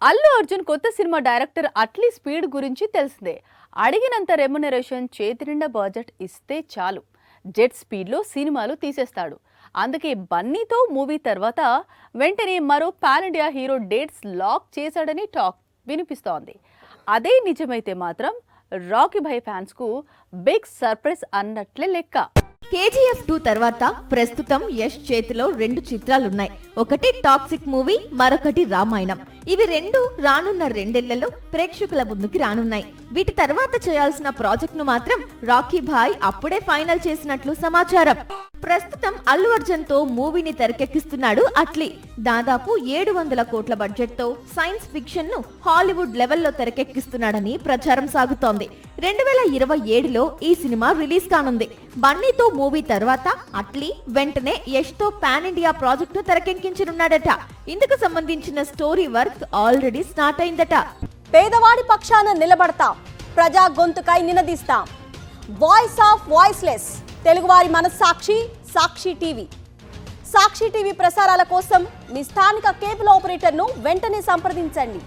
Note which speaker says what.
Speaker 1: అల్లు అర్జున్ కొత్త cinema director Atlee speed గురించి తెలిసిందే. అడిగినంత రెమ్యునరేషన్, చేతి నిండా బడ్జెట్ ఇస్తే చాలు జెట్ స్పీడ్లో సినిమాలు తీసేస్తాడు. అందుకే బన్నీతో మూవీ తర్వాత వెంటనే మరో pan India hero dates lock చేశాడని టాక్ వినిపిస్తోంది. అదే నిజమైతే మాత్రం రాకీ భాయ్ ఫ్యాన్స్ కు బిగ్ సర్ప్రైజ్ అన్నట్లే లెక్క.
Speaker 2: KGF 2 తర్వాత ప్రస్తుతం యష్ చేతిలో 2 చిత్రాలున్నాయి. ఒకటి టాక్సిక్ మూవీ, మరొకటి రామాయణం. ఇవి రెండు రానున్న 2 ఏళ్లలో ప్రేక్షకుల ముందుకి రానున్నాయి. వీటి తర్వాత చేయాల్సిన ప్రాజెక్ట్ ను మాత్రం రాకీ భాయ్ అప్పుడే ఫైనల్ చేసినట్లు సమాచారం. ప్రస్తుతం అల్లు అర్జున్ తో మూవీని తెరకెక్కిస్తున్నాడు అట్లీ. దాదాపు 700 కోట్ల బడ్జెట్ తో సైన్స్ ఫిక్షన్ ను హాలీవుడ్ లెవెల్లో తెరకెక్కిస్తున్నాడని ప్రచారం సాగుతోంది. 2027లో ఈ సినిమా రిలీజ్ కానుంది. బన్నీతో మూవీ తర్వాత అట్లీ వెంటనే యష్ తో పాన్ ఇండియా ప్రాజెక్ట్ ను తెరకెక్కించనున్నాడట. ఇందుకు సంబంధించిన స్టోరీ వర్క్ ఆల్రెడీ స్టార్ట్ అయిందట.
Speaker 3: పేదవాడి పక్షాన నిలబడతాం, ప్రజా గొంతుకై నినదిస్తాం. వాయిస్ ఆఫ్ వాయిస్లెస్, తెలుగువారి మనస్సాక్షి సాక్షి టీవీ. సాక్షి టీవీ ప్రసారాల కోసం మీ స్థానిక కేబుల్ ఆపరేటర్ను వెంటనే సంప్రదించండి.